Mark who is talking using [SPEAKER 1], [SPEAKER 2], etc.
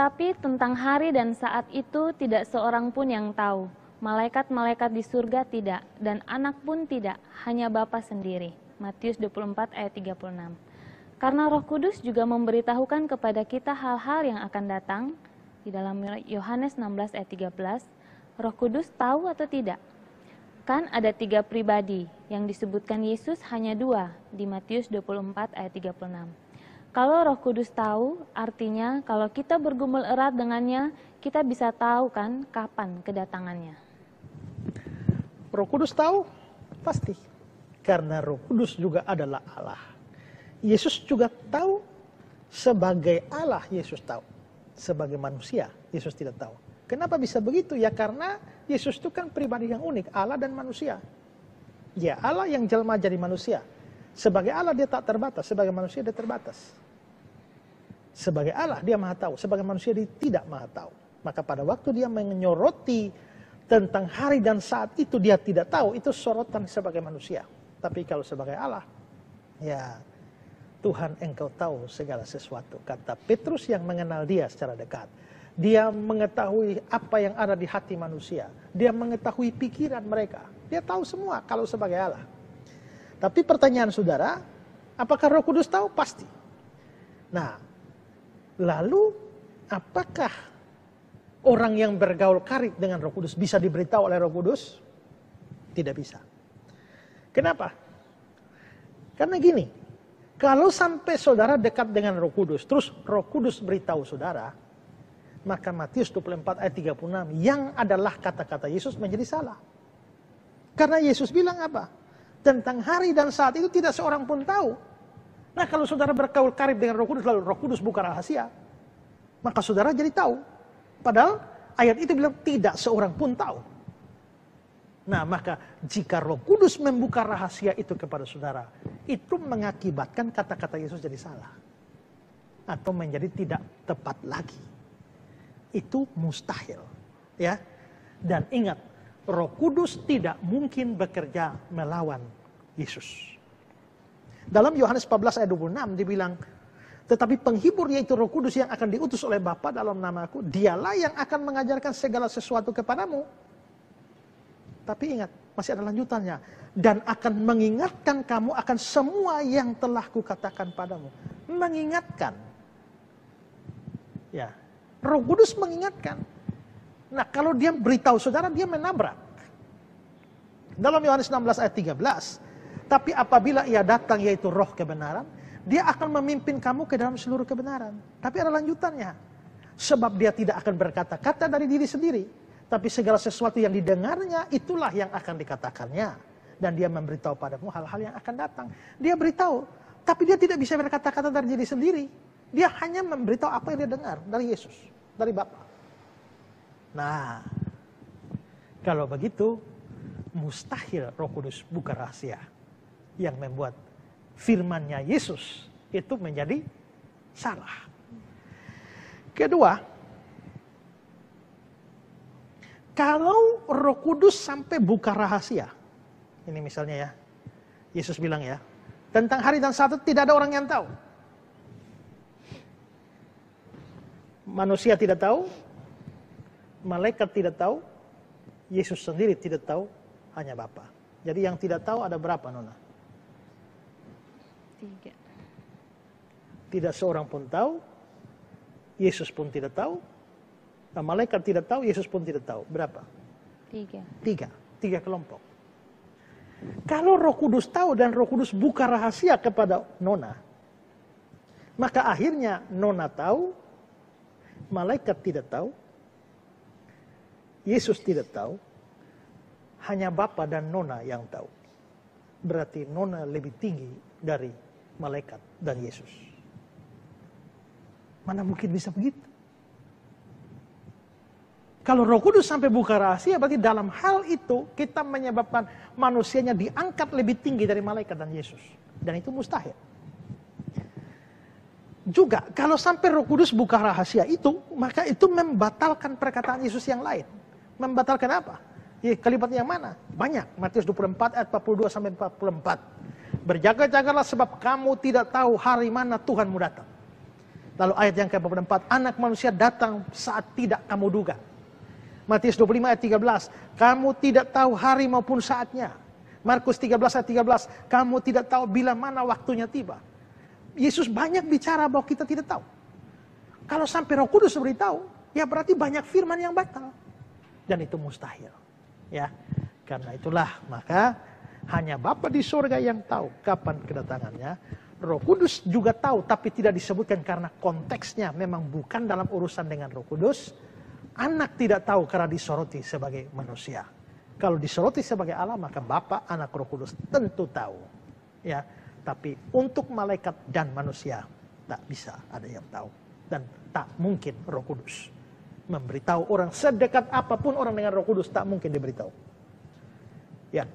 [SPEAKER 1] Tetapi tentang hari dan saat itu tidak seorang pun yang tahu. Malaikat-malaikat di surga tidak, dan anak pun tidak, hanya Bapa sendiri. Matius 24 ayat 36. Karena Roh Kudus juga memberitahukan kepada kita hal-hal yang akan datang. Di dalam Yohanes 16 ayat 13, Roh Kudus tahu atau tidak? Kan ada 3 pribadi, yang disebutkan Yesus hanya 2 di Matius 24 ayat 36. Kalau Roh Kudus tahu, artinya kalau kita bergumul erat dengannya, kita bisa tahu kan kapan kedatangannya.
[SPEAKER 2] Roh Kudus tahu? Pasti. Karena Roh Kudus juga adalah Allah. Yesus juga tahu, sebagai Allah Yesus tahu. Sebagai manusia, Yesus tidak tahu. Kenapa bisa begitu? Ya karena Yesus itu kan pribadi yang unik, Allah dan manusia. Ya Allah yang jelma jadi manusia. Sebagai Allah dia tak terbatas, sebagai manusia dia terbatas. Sebagai Allah dia maha tahu, sebagai manusia dia tidak maha tahu. Maka pada waktu dia menyoroti tentang hari dan saat itu dia tidak tahu, itu sorotan sebagai manusia. Tapi kalau sebagai Allah, ya Tuhan engkau tahu segala sesuatu. Kata Petrus yang mengenal dia secara dekat. Dia mengetahui apa yang ada di hati manusia. Dia mengetahui pikiran mereka. Dia tahu semua kalau sebagai Allah. Tapi pertanyaan saudara, apakah Roh Kudus tahu? Pasti. Nah, lalu apakah orang yang bergaul karib dengan Roh Kudus bisa diberitahu oleh Roh Kudus? Tidak bisa. Kenapa? Karena gini, kalau sampai saudara dekat dengan Roh Kudus, terus Roh Kudus beritahu saudara, maka Matius 24 ayat 36 yang adalah kata-kata Yesus menjadi salah. Karena Yesus bilang apa? Tentang hari dan saat itu tidak seorang pun tahu. Nah kalau saudara bergaul karib dengan Roh Kudus, lalu Roh Kudus buka rahasia, maka saudara jadi tahu. Padahal ayat itu bilang tidak seorang pun tahu. Nah maka jika Roh Kudus membuka rahasia itu kepada saudara, itu mengakibatkan kata-kata Yesus jadi salah. Atau menjadi tidak tepat lagi. Itu mustahil. Ya. Dan ingat, Roh Kudus tidak mungkin bekerja melawan Yesus. Dalam Yohanes 14 ayat 26 dibilang, tetapi penghibur yaitu Roh Kudus yang akan diutus oleh Bapa dalam namaku, dialah yang akan mengajarkan segala sesuatu kepadamu. Tapi ingat, masih ada lanjutannya. Dan akan mengingatkan kamu akan semua yang telah kukatakan padamu. Mengingatkan. Ya, Roh Kudus mengingatkan. Nah kalau dia beritahu saudara, dia menabrak. Dalam Yohanes 16 ayat 13. Tapi apabila ia datang yaitu roh kebenaran, dia akan memimpin kamu ke dalam seluruh kebenaran. Tapi ada lanjutannya. Sebab dia tidak akan berkata-kata dari diri sendiri. Tapi segala sesuatu yang didengarnya, itulah yang akan dikatakannya. Dan dia memberitahu padamu hal-hal yang akan datang. Dia beritahu, tapi dia tidak bisa berkata-kata dari diri sendiri. Dia hanya memberitahu apa yang dia dengar dari Yesus, dari Bapa. Nah, kalau begitu, mustahil Roh Kudus buka rahasia yang membuat firman-Nya Yesus itu menjadi salah. Kedua, kalau Roh Kudus sampai buka rahasia, ini misalnya ya, Yesus bilang ya, tentang hari dan saat itu tidak ada orang yang tahu. Manusia tidak tahu, malaikat tidak tahu, Yesus sendiri tidak tahu, hanya Bapa. Jadi yang tidak tahu ada berapa, Nona?
[SPEAKER 1] 3.
[SPEAKER 2] Tidak seorang pun tahu, Yesus pun tidak tahu, malaikat tidak tahu, Yesus pun tidak tahu. Berapa?
[SPEAKER 1] 3.
[SPEAKER 2] 3 kelompok. Kalau Roh Kudus tahu dan Roh Kudus buka rahasia kepada Nona, maka akhirnya Nona tahu, malaikat tidak tahu, Yesus tidak tahu, hanya Bapa dan Nona yang tahu. Berarti Nona lebih tinggi dari malaikat dan Yesus. Mana mungkin bisa begitu? Kalau Roh Kudus sampai buka rahasia, berarti dalam hal itu kita menyebabkan manusianya diangkat lebih tinggi dari malaikat dan Yesus. Dan itu mustahil. Juga kalau sampai Roh Kudus buka rahasia itu, maka itu membatalkan perkataan Yesus yang lain. Membatalkan apa? Ya, kalimat yang mana? Banyak. Matius 24 ayat 42 sampai 44. Berjaga-jagalah sebab kamu tidak tahu hari mana Tuhanmu datang. Lalu ayat yang ke-44, anak manusia datang saat tidak kamu duga. Matius 25 ayat 13, kamu tidak tahu hari maupun saatnya. Markus 13 ayat 13, kamu tidak tahu bila mana waktunya tiba. Yesus banyak bicara bahwa kita tidak tahu. Kalau sampai Roh Kudus beritahu, ya berarti banyak firman yang batal. Dan itu mustahil. Ya, karena itulah maka hanya Bapa di surga yang tahu kapan kedatangannya. Roh Kudus juga tahu, tapi tidak disebutkan karena konteksnya memang bukan dalam urusan dengan Roh Kudus. Anak tidak tahu karena disoroti sebagai manusia. Kalau disoroti sebagai Allah, maka Bapa, Anak, Roh Kudus tentu tahu. Ya, tapi untuk malaikat dan manusia tak bisa ada yang tahu. Dan tak mungkin Roh Kudus memberitahu orang sedekat apapun orang dengan Roh Kudus, tak mungkin diberitahu. Ya.